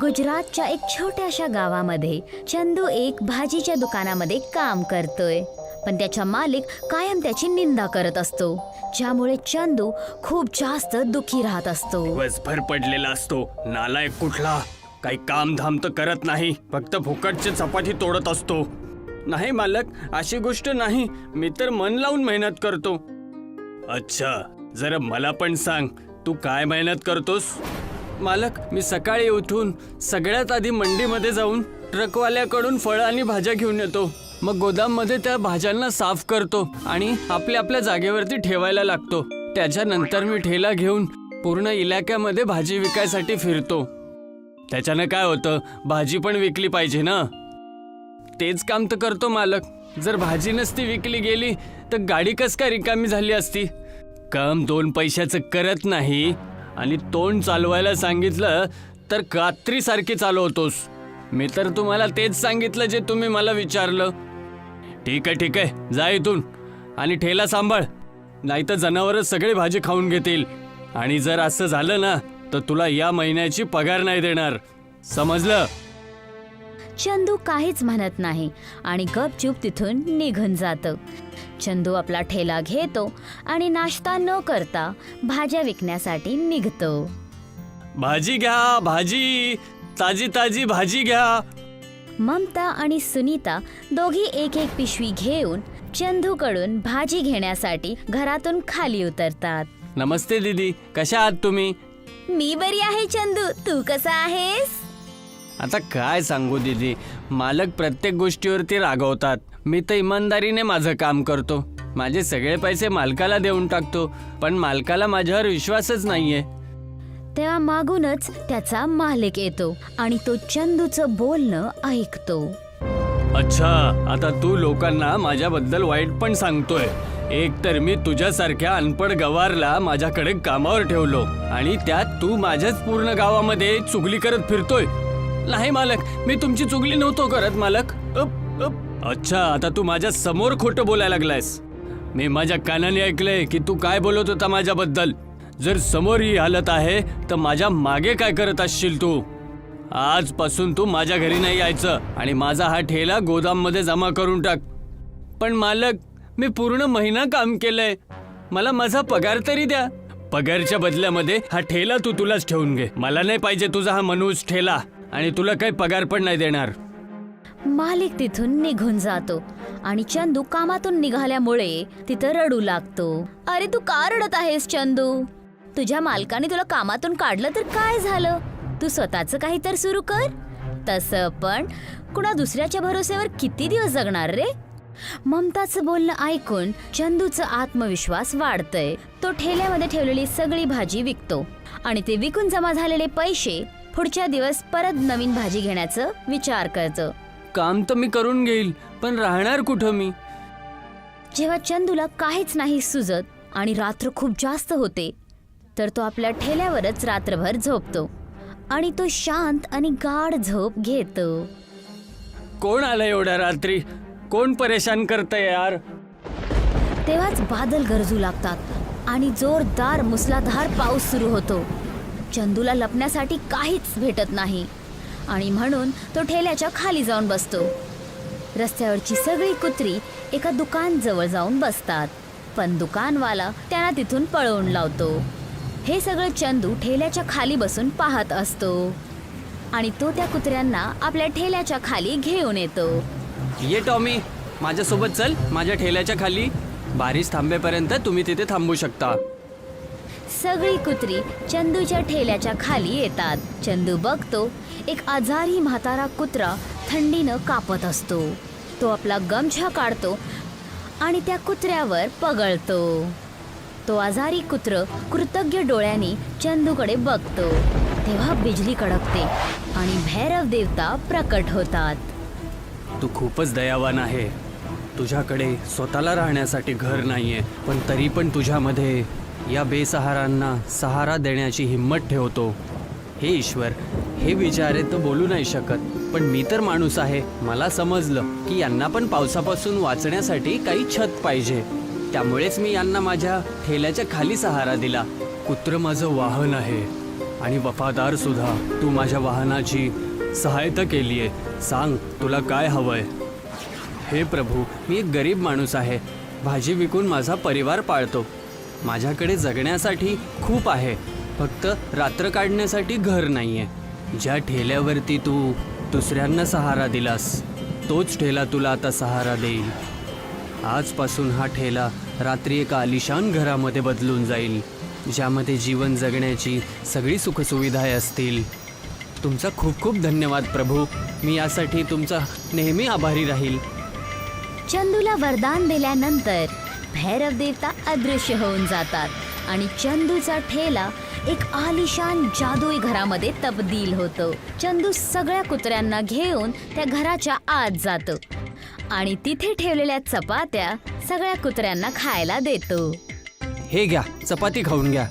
गुजरातच्या एक छोट्याशा गावामध्ये चंदू एक भाजीच्या दुकानामध्ये काम करतोय, पण त्याचा मालिक कायम त्याची निंदा करत असतो, ज्यामुळे चंदू खूप जास्त दुखी राहत असतो. दिवसभर पडलेला असतो, नालायक कुठला. काही काम धाम तर करत नाही, फक्त फुकटची चपाती तोडत असतो. नाही मालक, अशी गोष्ट नाही, मी तर मन लावून मेहनत करतो. अच्छा, जरा मला पण सांग, तू काय मेहनत करतोस? मालक, मी सकाळी उठून सगळ्यात आधी मंडीमध्ये जाऊन ट्रकवाल्याकडून फळं आणि भाज्या घेऊन येतो. मग गोदाममध्ये त्या भाज्यांना साफ करतो आणि आपल्या आपल्या जागेवरती ठेवायला लागतो. त्याच्यानंतर मी ठेला घेऊन पूर्ण इलाक्यामध्ये भाजी विकायसाठी फिरतो. त्याच्यानं काय होतं, भाजी पण विकली पाहिजे ना. तेच काम तर करतो मालक. जर भाजी नसती विकली गेली तर गाडी कस काय रिकामी झाली असती. काम 2 पैशाचं करत नाही आणि तोंड चालवायला सांगितलं तर कात्रीसारखी चालवतोस. मी तर तुम्हाला तेच सांगितलं जे तुम्ही मला विचारलं. ठीक आहे, जा इथून आणि ठेला सांभाळ, नाही तर जनावरं सगळी भाजी खाऊन घेतील. आणि जर असं झालं ना तर तुला या महिन्याची पगार नाही देणार, समजलं? चंदू काहीच म्हणत नाही आणि गपचूप तिथून निघून जातो. चंदू आपला ठेला घेतो आणि नाश्ता न करता भाज्या विकण्यासाठी निघतो. भाजी घ्या, भाजी, ताजी ताजी भाजी घ्या. ममता आणि सुनीता दोघी एक एक पिशवी घेऊन चंदूकडून भाजी घेण्यासाठी घरातून खाली उतरतात. नमस्ते दीदी, कशा आहात तुम्ही? मी बरी आहे चंदू, तू कसा आहेस? आता काय सांगू दीदी, मालक प्रत्येक गोष्टीवरती रागवतात. मी तर इमानदारीने माझं काम करतो, माझे सगळे पैसे मालकाला देऊन टाकतो, पण मालकाला माझ्यावर विश्वासच नाहीये. तेव्हा मागूनच त्याचा मालक येतो आणि तो चंदूचं बोलणं ऐकतो. अच्छा, आता तू लोकांना माझ्याबद्दल वाईट पण सांगतोय. एक तर मी तुझ्यासारख्या अनपढ गवारला माझ्याकडे कामावर ठेवलो आणि त्यात तू माझ्याच पूर्ण गावामध्ये चुगली करत फिरतोय. नाही मालक, मी तुमची चुगली नव्हतो करत मालक. अच्छा, आता तू माझ्या समोर खोटं बोलायला लागलायस. मी माझ्या कानाने ऐकलंय की तू काय बोलत होता माझ्याबद्दल. जर समोर ही हालत आहे तर माझ्या मागे काय करत असशील तू? आजपासून तू माझ्या घरी नाही यायचं आणि माझा हा ठेला गोदाममध्ये जमा करून टाक. पण मालक, मी पूर्ण महिना काम केलंय, मला माझा पगार तरी द्या. पगारच्या बदल्यामध्ये हा ठेला तू तुलाच ठेवून घे. मला नाही पाहिजे तुझा हा मनूस ठेला आणि तुला काही पगार पण नाही देणार. मालिक तिथून निघून जातो आणि चंदू कामातून निघाल्यामुळे तिथं रडू लागतो. अरे तू का रडत आहेस चंदू? तुझ्या मालकाने तुला कामातून काढलं तर काय झालं? तू स्वतःचं काही तर सुरू कर. तसं पण कुणा दुसऱ्याच्या भरोश्यावर किती दिवस जगणार रे? ममताचं बोलणं ऐकून चंदूचा आत्मविश्वास वाढतय. तो ठेल्यामध्ये ठेवलेली सगळी भाजी विकतो आणि ते विकून जमा झालेले पैसे पुढच्या दिवस परत नवीन भाजी घेण्याचं विचार करतो. काम तर मी करून घेईल, पण राहणार कुठं मी? जेव्हा चंदूला काहीच नाही सुचत आणि रात्र खूप जास्त होते तर तो आपल्या ठेल्यावरच रात्रभर झोपतो आणि तो शांत आणि गाढ झोप घेतो. कोण आलं एवढ्या रात्री? कोण परेशान करतंय यार? तेव्हाच बादल गरजू लागतात आणि जोरदार मुसळधार पाऊस सुरू होतो. चंदूला लपण्यासाठी काहीच भेटत नाही आणि म्हणून तो ठेल्याच्या खाली जाऊन बसतो. रस्त्यावरची सगळी कुत्री एका दुकान जवळ जाऊन बसतात, पण दुकानवाला त्यांना तिथून पळवून लावतो. हे सगळं चंदू ठेल्याच्या खाली बसून पाहत असतो आणि तो त्या कुत्र्यांना आपल्या ठेल्याच्या खाली घेऊन येतो. ये टॉमी, माझ्यासोबत चल माझ्या ठेल्याच्या खाली. बारिश थांबेपर्यंत तुम्ही तिथे थांबू शकता. सगळी कुत्री चंदूच्या ठेल्याच्या खाली येतात. चंदू बघतो एक आजारी म्हातारा कुत्रा थंडीनं कापत असतो. तो आपला गमछा काढतो आणि त्या कुत्र्यावर पगळतो. तो आजारी कुत्र कृतज्ञ डोळ्यांनी चंदूकडे बघतो. तेव्हा बिजली कडकते आणि भैरव देवता प्रकट होतात. तू खूपच दयावान आहे. तुझ्याकडे स्वतःला राहण्यासाठी घर नाहीये, पण तरी पण तुझ्यामध्ये या बेसहारांना सहारा देण्याची हिंमत ठेवतो. हे ईश्वर, हे विचारे तर बोलू नाही शकत, पण मी तर माणूस आहे. मला समजलं की यांना पण पावसापासून वाचण्यासाठी काही छत पाहिजे. त्यामुळेच मी यांना माझ्या ठेल्याच्या खाली सहारा दिला. कुत्र माझं वाहन आहे आणि वफादार सुद्धा. तू माझ्या वाहनाची सहायता केलीये. सांग तुला काय हवंय. हे प्रभू, मी एक गरीब माणूस आहे. भाजी विकून माझा परिवार पाळतो. माझ्याकडे जगण्यासाठी खूप आहे, फक्त रात्र काढण्यासाठी घर नाहीये. ज्या ठेल्यावरती तू दुसऱ्यांना सहारा दिलास, तोच ठेला तुला आता सहारा देईल. आजपासून हा ठेला रात्री एका आलिशान घरामध्ये बदलून जाईल, ज्यामध्ये जीवन जगण्याची सगळी सुखसुविधा असतील. तुमचा खूप खूप धन्यवाद प्रभू. मी यासाठी तुमचा नेहमी आभारी राहील. चंदूला वरदान दिल्यानंतर भैरव देवता अदृश्य होऊन जातात आणि चंदूचा ठेला एक आलिशान जादुई घरामध्ये तब्दील होतो. चंदू सगळ्या कुत्र्यांना घेऊन त्या घराच्या आत जातो आणि तिथे ठेवलेल्या चपात्या सगळ्या कुत्र्यांना खायला देतो. हे घ्या, चपाती खाऊन घ्या.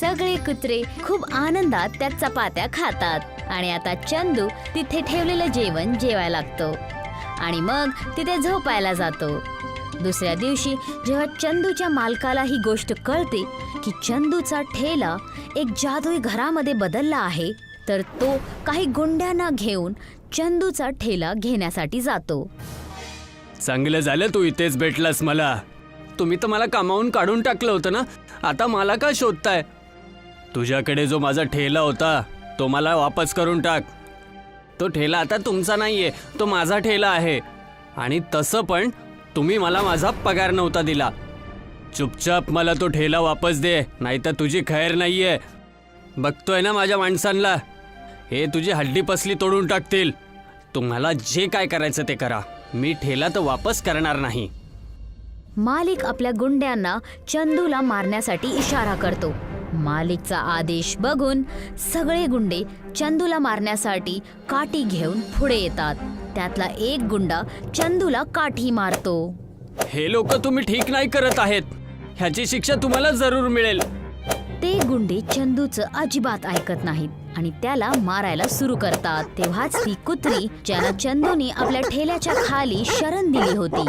सगळे कुत्रे खूप आनंदात त्या चपात्या खातात आणि आता चंदू तिथे ठेवलेलं जेवण जेवायला लागतो आणि मग तिथे झोपायला जातो. दुसऱ्या दिवशी जेव्हा चंदूच्या मालकाला ही गोष्ट कळते की चंदूचा ठेला एक जादुई घरामध्ये बदलला आहे, तर तो काही गुंड्यांना घेऊन चंदूचा ठेला घेण्यासाठी जातो. चांगलं झालं तू इथेच भेटलास मला. तुम्ही तर मला कामावून काढून टाकलं होतं ना, आता मला का शोधताय? तुझ्याकडे जो माझा ठेला होता तो मला वापस करून टाक. तो ठेला आता तुमचा नाहीये, तो माझा ठेला आहे. आणि तसं पण तुम्ही मला माझा पगार नव्हता दिला. चुपचाप मला तो ठेला वापस दे, नाहीतर तुझी खैर नाहीये. बघतोय ना माझ्या माणसांना, हे तुझी हड्डी पसली तोडून टाकतील. तुम्हाला जे काय करायचं ते करा, मी ठेला तर वापस करणार नाही. मालिक आपल्या गुंड्यांना चंदूला मारण्यासाठी इशारा करतो. मालिकचा आदेश बघून सगळे गुंडे चंदूला मारण्यासाठी काठी घेऊन पुढे येतात. त्यातला एक गुंडा चंदूला काठी मारतो. हे लोक तुम्ही ठीक नाही करत आहेत, ह्याची शिक्षा तुम्हाला जरूर मिळेल. ते गुंडे चंदूचं अजिबात ऐकत नाहीत आणि त्याला मारायला सुरू करतात. तेव्हाच ती कुत्री ज्यांना चंदूने आपल्या ठेल्याच्या खाली शरण दिली होती,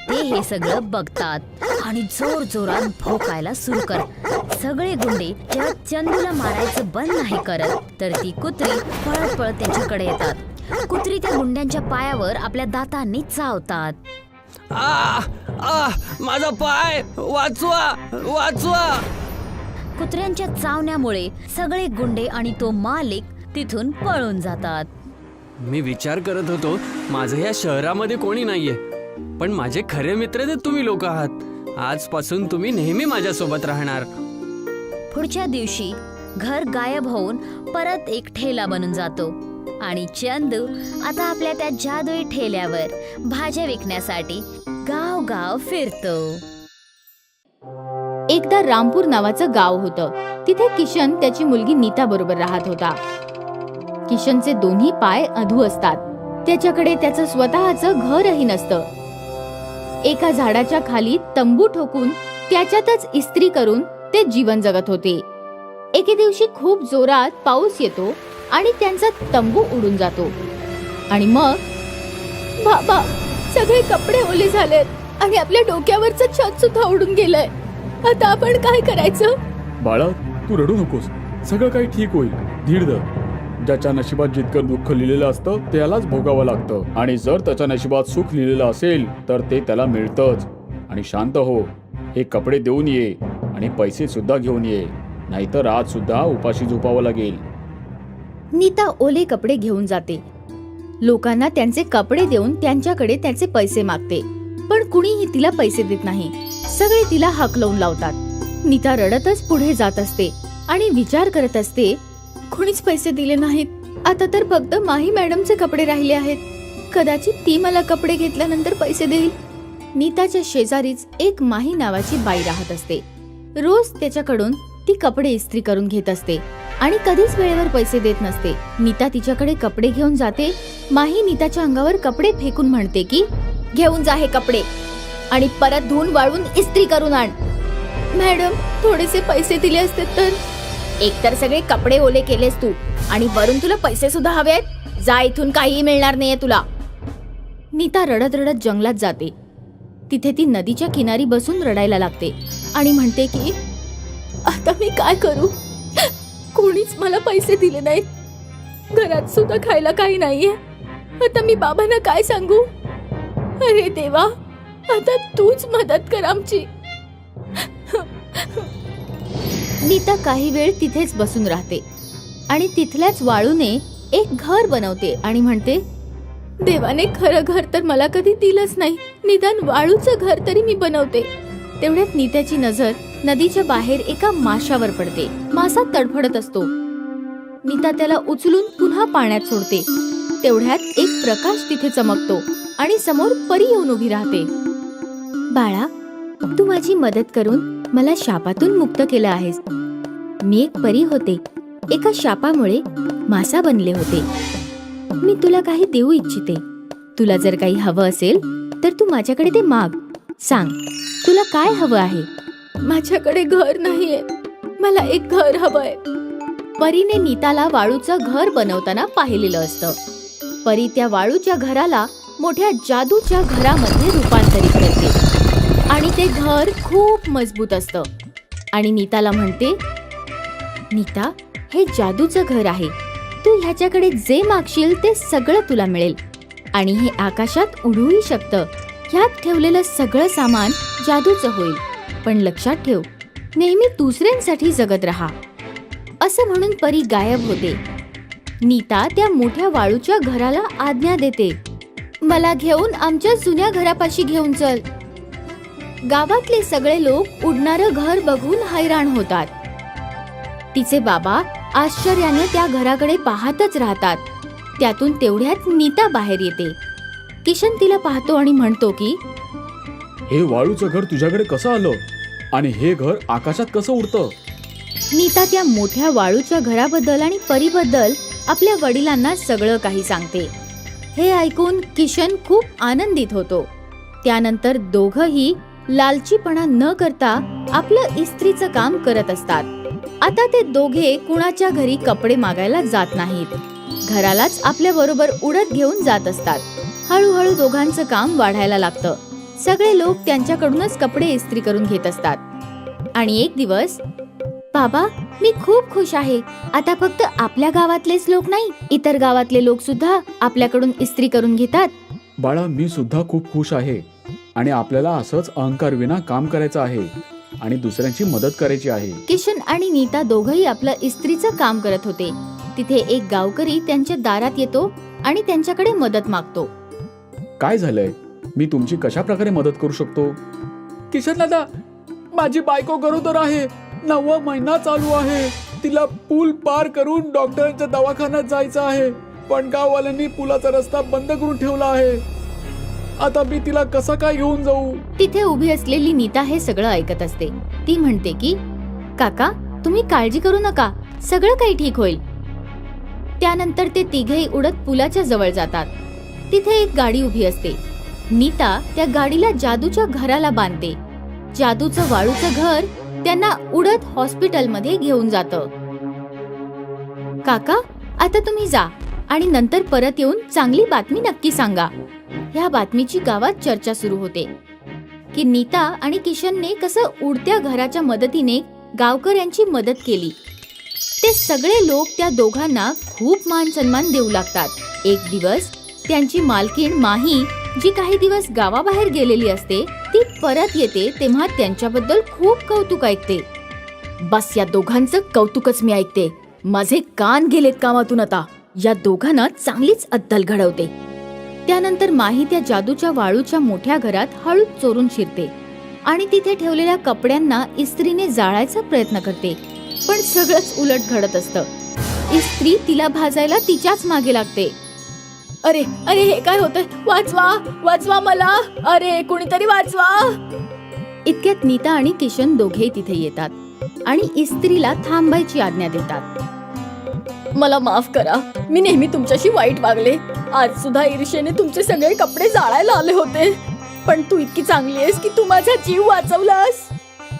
ते हे सगळं बघतात आणि जोर जोरात भोकायला सुरू करतात. सगळे गुंडे जेव्हा चंदूला मारायचं बंद नाही करत, तर ती कुत्री पळत पळत त्यांच्याकडे येतात. कुत्री त्या गुंड्यांच्या पायावर आपल्या दातांनी चावतात. माझा पाय वाचवा, वाचवा. कुत्र्यांच्या चावण्यामुळे सगळे गुंडे आणि तो मालिक तिथून पळून जातात. मी विचार करत होतो माझं या शहरामध्ये कोणी नाहीये, पण माझे खरे मित्र ते तुम्ही लोक आहात. आजपासून तुम्ही नेहमी माझ्यासोबत राहणार. पुढच्या दिवशी घर गायब होऊन परत एक ठेला बनून जातो आणि चंदू आता आपल्या त्या जादुई ठेल्यावर भाज्या विकण्यासाठी गाव फिरतो. एकदा रामपूर नावाचं गाव होतं. तिथे किशन त्याची मुलगी नीता बरोबर राहत होता. किशनचे दोन्ही पाय अधू असतात. त्याच्याकडे त्याचं स्वतःचं घरही नसतं. एका झाडाच्या खाली तंबू ठोकून त्याच्यातच इस्त्री करून ते जीवन जगत होते. एके दिवशी खूप जोरात पाऊस येतो आणि त्यांचा तंबू उडून जातो आणि मग बाबा, सगळे कपडे ओले झालेत आणि आपल्या डोक्यावरचं छत सुद्धा उडून गेलंय. आता आपण काय करायचं? बाळा, तू रडू नकोस, सगळं काही ठीक होईल. धीर धर. ज्याच्या नशिबात जितकं दुःख लिहिलेलं असतं त्यालाच भोगावं लागतं, आणि जर त्याच्या नशिबात सुख लिहिलेलं असेल तर ते त्याला मिळतंच. आणि शांत हो, हे कपडे देऊन ये आणि पैसे सुद्धा घेऊन ये, नाहीतर आज सुद्धा उपाशी झोपावं लागेल. नीता ओले कपडे घेऊन जाते. लोकांना त्यांचे कपडे देऊन त्यांच्याकडे त्याचे पैसे मागते, पण कुणीही तिला पैसे देत नाही. सगळे तिला हाकलवून लावतात. नीता रडतच पुढे जात असते आणि विचार करत असते, कुणीच पैसे दिले नाहीत. आता तर फक्त माही मॅडमचे कपडे राहिले आहेत. कदाचित ती मला कपडे घेतल्यानंतर पैसे देईल. नीताच्या शेजारीच एक माही नावाची बाई राहत असते. रोज त्याच्याकडून ती कपडे इस्त्री करून घेत असते आणि कधीच वेळेवर पैसे देत नसते. नीता तिच्याकडे कपडे घेऊन जाते. माही नीताच्या अंगावर कपडे फेकून म्हणते की, घेऊन जा हे कपडे आणि परत धुवून वाळवून इस्त्री करून आण. मॅडम, थोडेसे पैसे दिले असते तर. एकतर सगळे कपडे ओले केलेस तू आणि वरून तुला पैसे सुद्धा हवे आहेत. जा इथून, काहीही मिळणार नाहीये तुला. नीता रडत रडत जंगलात जाते. तिथे ती नदीच्या किनारी बसून रडायला लागते आणि म्हणते की, आता मी काय करू? कोणीच मला पैसे दिले नाहीत. घरात सुद्धा खायला काही नाहीये. आता मी बाबांना काय सांगू? अरे देवा, आता तूच मदत कर आमची. नीता काही वेळ तिथेच बसून राहते आणि तिथल्याच वाळूने एक घर बनवते आणि म्हणते, देवाने खरं घर तर मला कधी दिलंच नाही, निदान वाळूचं घर तरी मी बनवते. तेवढ्यात नीताची नजर नदीच्या बाहेर एका माशावर पडते. मासा तडफडत असतो. नीता त्याला उचलून पुन्हा पाण्यात सोडते. तेवढ्यात एक प्रकाश तिथे चमकतो आणि समोर परी येऊन उभी राहते. बाळा, तू माझी मदत करून मला शापातून मुक्त केलं आहेस. मी एक परी होते. एका शापामुळे मासा बनले होते. मी तुला काही देऊ इच्छिते. तुला जर काही हवं असेल तर तू माझ्याकडे ते माग. सांग, तुला काय हवं आहे? माझ्याकडे घर नाहीये. मला एक घर हवंय. परीने नीताला वाळूचं घर बनवताना पाहिलेलं असतं. परी त्या वाळूच्या घराला मोठ्या जादूच्या घरामध्ये रूपांतरित करते आणि ते घर खूप मजबूत असतं. आणि नीताला म्हणते, नीता, हे जादूचं घर आहे. तू ह्याच्याकडे जे मागशील ते सगळं तुला मिळेल. आणि हे आकाशात उडूही शकतं. ह्यात ठेवलेलं सगळं सामान जादूचं होईल. पण लक्षात ठेव, नेहमी दुसऱ्यांसाठी जगत राहा. असं म्हणून परी गायब होते. नीता त्या मोठ्या वाळूच्या घराला आज्ञा देते, मला घेऊन आमच्या जुन्या घरापाशी घेऊन चल. गावातले सगळे लोक उडणारं घर बघून हैराण होतात. तिचे बाबा आश्चर्याने त्या घराकडे पाहतच राहतात. त्यातून तेवढ्यात नीता बाहेर येते. किशन तिला पाहतो आणि म्हणतो की, हे वाळूचं घर तुझ्याकडे कसं आलं आणि हे घर आकाशात कसं उडतं? नीता त्या मोठ्या वाळूच्या घराबद्दल आणि परीबद्दल आपल्या वडिलांना सगळं काही सांगते. हे ऐकून किशन खूप आनंदित होतो. त्यानंतर दोघंही लालचीपणा न करता आपलं इस्त्रीचं काम करत असतात. आता ते दोघे कुणाच्या घरी कपडे मागायला जात नाहीत. घरालाच आपल्या बरोबर उडत घेऊन जात असतात. हळूहळू दोघांचं काम वाढायला लागतं. सगळे लोक त्यांच्याकडूनच कपडे इस्त्री करून घेत असतात. आणि एक दिवस, बाबा, मी खूप खुश आहे. आता फक्त आपल्या गावातलेच लोक नाही, इतर गावातले लोक सुद्धा आपल्याकडून इस्त्री करून घेतात. बाळा, मी सुद्धा खूप खुश आहे. आणि आपल्याला असंच अहंकार विना काम करायचं आहे आणि दुसऱ्यांची मदत करायची आहे. किशन आणि नीता दोघंही आपलं इस्त्रीचं काम करत होते. तिथे एक गावकरी त्यांच्या दारात येतो आणि त्यांच्याकडे मदत मागतो. काय झालंय? मी तुमची कशा प्रकारे मदत करू शकतो? किशन दादा, माझी बायको गरोदर आहे. 9वा महिना चालू आहे. तिला पूल पार करून डॉक्टरांच्या दवाखान्यात जायचं आहे. पण गाववाल्यांनी पुलाचा रस्ता बंद करून ठेवला आहे. आता मी तिला कसं काय घेऊन जाऊ? तिथे उभी असलेली नीता हे सगळं ऐकत असते. ती म्हणते की, काका, तुम्ही काळजी करू नका, सगळं काही ठीक होईल. त्यानंतर ते तिघेही उडत पुलाच्या जवळ जातात. तिथे एक गाडी उभी असते. नीता त्या गाडीला जादूच्या घराला बांधते. जादूचं वाळूचं घर त्यांना उडत हॉस्पिटलमध्ये घेऊन जातं. काका, आता तुम्ही जा आणि नंतर परत येऊन चांगली बातमी नक्की सांगा. ह्या बातमीची गावात चर्चा सुरू होते की नीता आणि किशनने कसं उडत्या घराच्या मदतीने गावकऱ्यांची मदत केली. ते सगळे लोक त्या दोघांना खूप मान सन्मान देऊ लागतात. एक दिवस त्यांची मालकीण माही, जी काही दिवस गावाबाहेर गेलेली असते, ती परत येते तेव्हा त्यांच्याबद्दल खूप कौतुक ऐकते. बस, या दोघांचं कौतुकच मी ऐकते. माझे कान गेलेत कामातून आता. या दोघांना चांगलीच अद्दल घडवते. त्यानंतर माही त्या जादूच्या वाळूच्या मोठ्या घरात हळूच चोरून शिरते आणि तिथे ठेवलेल्या कपड्यांना इस्त्रीने जाळायचा प्रयत्न करते. पण सगळंच उलट घडत असतं. इस्त्री तिला भाजायला तिच्याच मागे लागते. अरे अरे, हे काय होतंय? वाचवा, वाचवा मला. अरे, कोणीतरी वाचवा. इतक्यात नीता आणि किशन दोघेही तिथे येतात आणि इस्त्रीला थांबायची आज्ञा देतात. मला माफ करा, मी नेहमी तुमच्याशी वाईट वागले. आज सुद्धा ईर्ष्येने तुमचे सगळे कपडे जाळायला आले होते. पण तू इतकी चांगली आहेस की तू माझा जीव वाचवलास.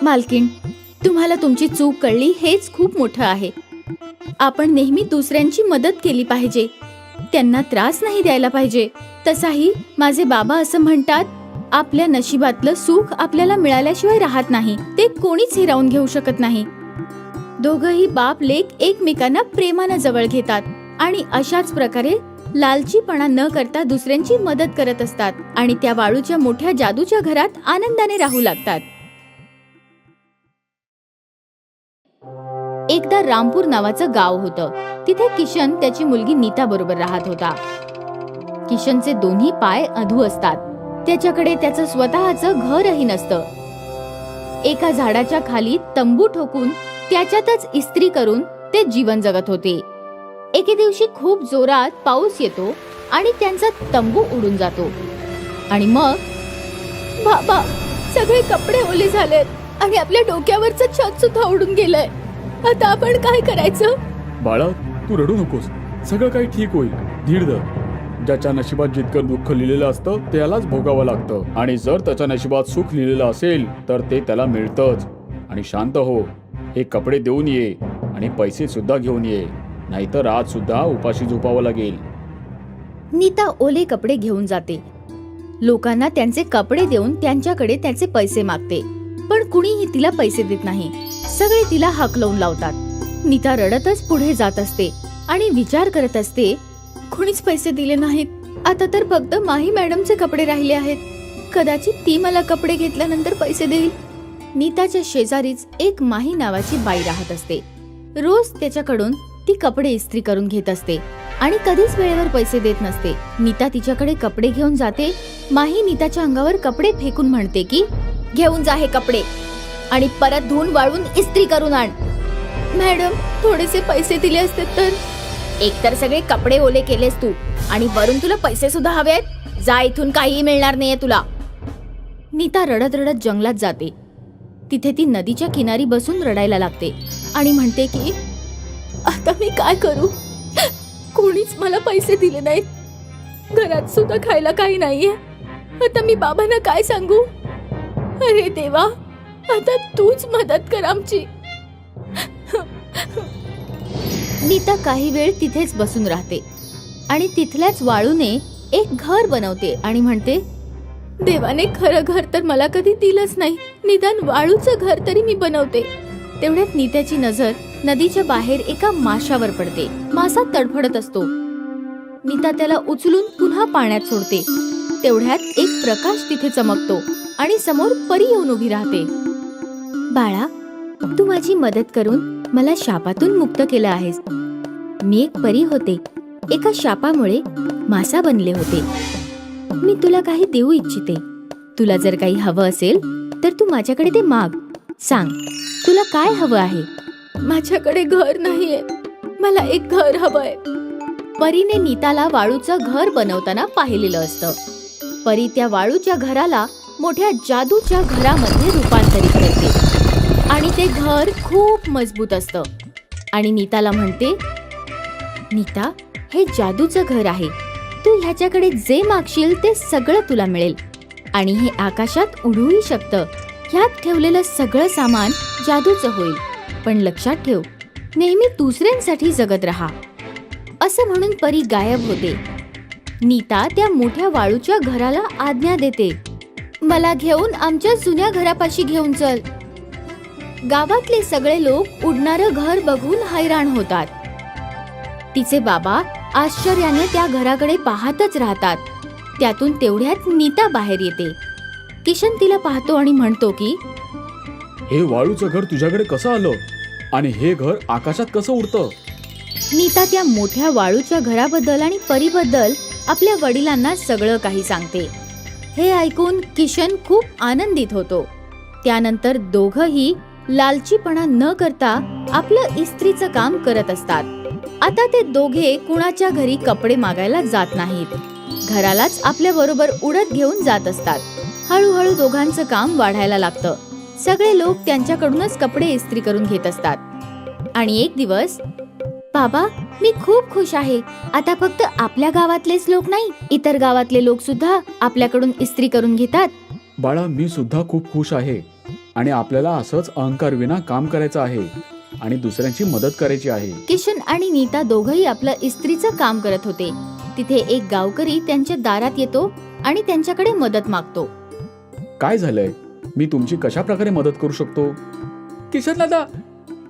मालकीण, तुम्हाला तुमची चूक कळली हेच खूप मोठं आहे. आपण नेहमी दुसऱ्यांची मदत केली पाहिजे, त्यांना त्रास नाही द्यायला पाहिजे. तसाही माझे बाबा असं म्हणतात, आपल्या नशिबातलं सुख आपल्याला मिळाल्याशिवाय राहत नाही, ते कोणीच हिरावून घेऊ शकत नाही. दोघही बाप लेक एकमेकांना प्रेमानं जवळ घेतात आणि अशाच प्रकारे लालचीपणा न करता दुसऱ्यांची मदत करत असतात आणि त्या वाळूच्या मोठ्या जादूच्या घरात आनंदाने राहू लागतात. एकदा रामपूर नावाचं गाव होतं. तिथे किशन त्याची मुलगी नीता बरोबर राहत होता. किशनचे दोन्ही पाय अधू असतात. त्याच्याकडे त्याचं स्वतःचं घरही नसतं. एका झाडाच्या खाली तंबू ठोकून त्याच्यातच इस्त्री करून ते जीवन जगत होते. एके दिवशी खूप जोरात पाऊस येतो आणि त्यांचा तंबू उडून जातो आणि मग बाबा सगळे कपडे ओले झालेत आणि आपल्या डोक्यावरचं छत सुद्धा उडून गेलंय. आता आपण काय करायचं? बाळा, तू रडू नकोस. सगळं काही ठीक होईल. धीर धर. ज्याच्या नशिबात जितकं दुःख लिहिलेलं असतं त्यालाच भोगावं लागतं आणि जर त्याच्या नशिबात सुख लिहिलेलं असेल तर ते त्याला मिळतंच. आणि शांत हो. हे कपडे देऊन ये आणि पैसे सुद्धा घेऊन ये, नाहीतर आज सुद्धा उपाशी झोपावं लागेल. नीता ओले कपडे घेऊन जाते. लोकांना त्यांचे कपडे देऊन त्यांच्याकडे त्याचे पैसे मागते, पण कुणीही तिला पैसे देत नाही. सगळे तिला हाकलवून लावतात. नीता रडतच पुढे जात असते आणि विचार करत असते, कुणीच पैसे दिले नाहीत. आता तर फक्त माही मॅडमचे कपडे राहिले आहेत. कदाचित ती मला कपडे घेतल्यानंतर पैसे देईल. नीताच्या शेजारीच एक माही नावाची बाई राहत असते. रोज त्याच्याकडून ती कपडे इस्त्री करून घेत असते आणि कधीच वेळेवर पैसे देत नसते. नीता तिच्याकडे कपडे घेऊन जाते. माही नीताच्या अंगावर कपडे फेकून म्हणते की घेऊन जा हे कपडे आणि परत धुवून वाळून इस्त्री करून आण. मॅडम, थोडेसे पैसे दिले असते तर. एकतर सगळे कपडे ओले केलेस तू आणि वरून तुला पैसे सुद्धा हवे आहेत. जा इथून, काहीही मिळणार नाहीये तुला. नीता रडत रडत जंगलात जाते. तिथे ती नदीच्या किनारी बसून रडायला लागते आणि म्हणते की आता मी काय करू? कोणीच मला पैसे दिले नाहीत. घरात सुद्धा खायला काही नाहीये. आता मी बाबांना काय सांगू? अरे देवा, आता तूच मदत कर आमची. नीता काही वेळ तिथेच बसून राहते आणि तिथल्याच वाळूने एक घर बनवते आणि म्हणते, देवाने खरं घर तर मला कधी दिलंच नाही, निदान वाळूचं घर तरी मी बनवते. तेवढ्यात नीताची नजर नदीच्या बाहेर एका माशावर पडते. मासा तडफडत असतो. नीता त्याला उचलून पुन्हा पाण्यात सोडते. तेवढ्यात एक प्रकाश तिथे चमकतो आणि समोर परी येऊन उभी राहते. बाळा, तू माझी मदत करून मला शापातून मुक्त केलं आहेस. मी एक परी होते. एका शापामुळे मासा बनले होते. मी तुला काही देऊ इच्छिते. तुला जर काही हवं असेल तर तू माझ्याकडे ते माग. सांग, तुला काय हवं आहे? माझ्याकडे घर नाहीये. मला एक घर हवंय. परीने नीताला वाळूचं घर बनवताना पाहिलेलं असतं. परी त्या वाळूच्या घराला मोठ्या जादूच्या घरामध्ये रूपांतरित करते आणि ते घर खूप मजबूत असतं आणि नीताला म्हणते, नीता, हे जादूचं घर आहे. तू ह्याच्याकडे जे मागशील ते सगळं तुला मिळेल आणि हे आकाशात उडूही शकतं. ह्यात ठेवलेलं सगळं सामान जादूचं होईल. पण लक्षात ठेव, नेहमी दुसऱ्यांसाठी जगत राहा. असं म्हणून परी गायब होते. नीता त्या मोठ्या वाळूच्या घराला आज्ञा देते, मला घेऊन आमच्या जुन्या घरापाशी घेऊन चल. गावातले सगळे लोक उडणारं घर बघून हैराण होतात. तिचे बाबा आश्चर्याने त्या घराकडे पाहतच राहतात. त्यातून तेवढ्यात नीता बाहेर येते. किशन तिला पाहतो आणि म्हणतो की हे वाळूचं घर तुझ्याकडे कसं आलं आणि हे घर आकाशात कसं उडतं? नीता त्या मोठ्या वाळूच्या घराबद्दल आणि परीबद्दल आपल्या वडिलांना सगळं काही सांगते. हे ऐकून किशन खूप आनंदित होतो. त्यानंतर दोघंही लालचीपणा न करता आपलं इस्त्रीचं काम करत असतात. आता ते दोघे कुणाच्या घरी कपडे मागायला जात नाहीत. घरालाच आपल्या बरोबर उडत घेऊन जात असतात. हळूहळू दोघांचं काम वाढायला लागतं. सगळे लोक त्यांच्याकडूनच कपडे इस्त्री करून घेत असतात. आणि एक दिवस, बाबा, मी खूप खुश आहे. आता फक्त आपल्या गावातलेच लोक नाही, इतर गावातले लोक सुद्धा आपल्याकडून इस्त्री करून घेतात. बाळा, मी सुद्धा खूप खुश आहे आणि आपल्याला असंच अहंकार विना काम करायचं आहे आणि दुसऱ्यांची मदत करायची आहे. किशन आणि नीता दोघंही आपलं इस्त्रीचं काम करत होते. तिथे एक गावकरी त्यांच्या दारात येतो आणि त्यांच्याकडे मदत मागतो. काय झालंय? मी तुमची कशा प्रकारे मदत करू शकतो? किशन दादा,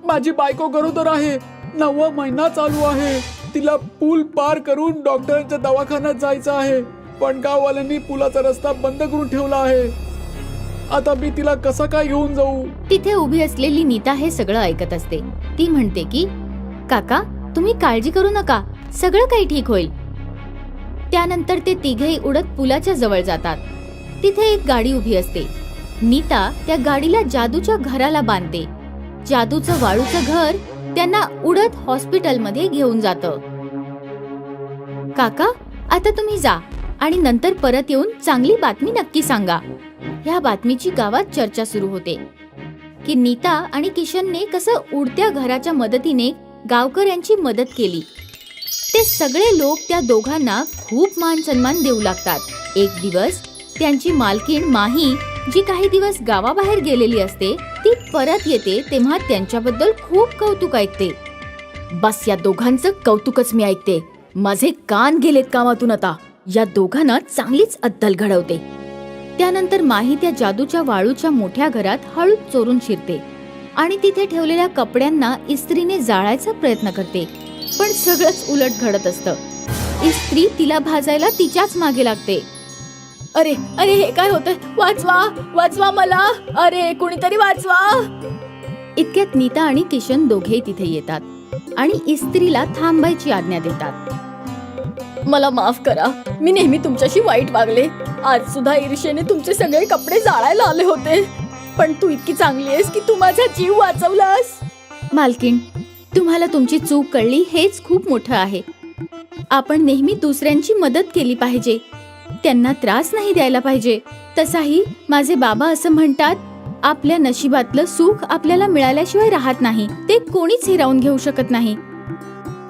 माझी बायको गरोदर आहे, 9वा महिना चालू आहे. तिला पूल पार करून डॉक्टरांच्या दवाखान्यात जायचं आहे, पण गाववाल्यांनी पुलाचा रस्ता बंद करून ठेवला आहे. आता मी तिला कसं काय घेऊन जाऊ? तिथे उभी असलेली नीता हे सगळं ऐकत असते. ती म्हणते की काका, तुम्ही काळजी करू नका, सगळं काही ठीक होईल. त्यानंतर ते तिघेही उडत पुलाच्या जवळ जातात. तिथे एक गाडी उभी असते. नीता त्या गाडीला जादूच्या घराला बांधते. जादूचं वाळूचं घर त्यांना उडत हॉस्पिटलमध्ये घेऊन जातं. काका, आता तुम्ही जा आणि नंतर परत येऊन चांगली बातमी नक्की सांगा. ह्या बातमीची गावात चर्चा सुरू होते की नीता आणि किशनने कसं उडत्या घराच्या मदतीने गावकऱ्यांची मदत केली. ते सगळे लोक त्या दोघांना खूप मान सन्मान देऊ लागतात. एक दिवस त्यांची मालकीण माही, जी काही दिवस गावाबाहेर गेलेली असते, ती परत येते तेव्हा त्यांच्याबद्दल खूप कौतुक ऐकते. बस, या दोघांचं कौतुकच मी ऐकते. माझे कान गेलेत कामातून आता. या दोघांना चांगलीच अद्दल घडवते. त्यानंतर माही त्या जादूच्या वाळूच्या मोठ्या घरात हळूच चोरून शिरते आणि तिथे ठेवलेल्या कपड्यांना इस्त्रीने जाळायचा प्रयत्न करते. पण सगळंच उलट घडत असतं. इस्त्री तिला भाजायला तिच्याच मागे लागते. अरे अरे, हे काय होतंय? वाचवा, वाचवा मला, अरे कुणीतरी वाचवा. इतक्यात नीता आणि किशन दोघेही तिथे येतात आणि इस्त्रीला थांबायची आज्ञा देतात. मला माफ करा, मी नेहमी तुमच्याशी वाईट वागले. आज सुद्धा ईर्ष्येने तुमचे सगळे कपडे जाळायला आले होते, पण तू इतकी चांगली आहेस की तू माझा जीव वाचवलास. मालकीण, तुम्हाला तुमची चूक कळली हेच खूप मोठं आहे. आपण नेहमी दुसऱ्यांची मदत केली पाहिजे, त्यांना त्रास नाही द्यायला पाहिजे. तसाही माझे बाबा असं म्हणतात, आपल्या नशिबातलं सुख आपल्याला मिळाल्याशिवाय राहत नाही, ते कोणीच हिरावून घेऊ शकत नाही.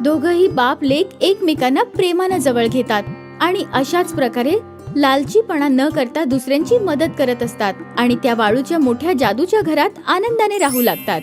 दोघंही बाप लेक एकमेकांना प्रेमानं जवळ घेतात आणि अशाच प्रकारे लालचीपणा न करता दुसऱ्यांची मदत करत असतात आणि त्या वाळूच्या मोठ्या जादूच्या घरात आनंदाने राहू लागतात.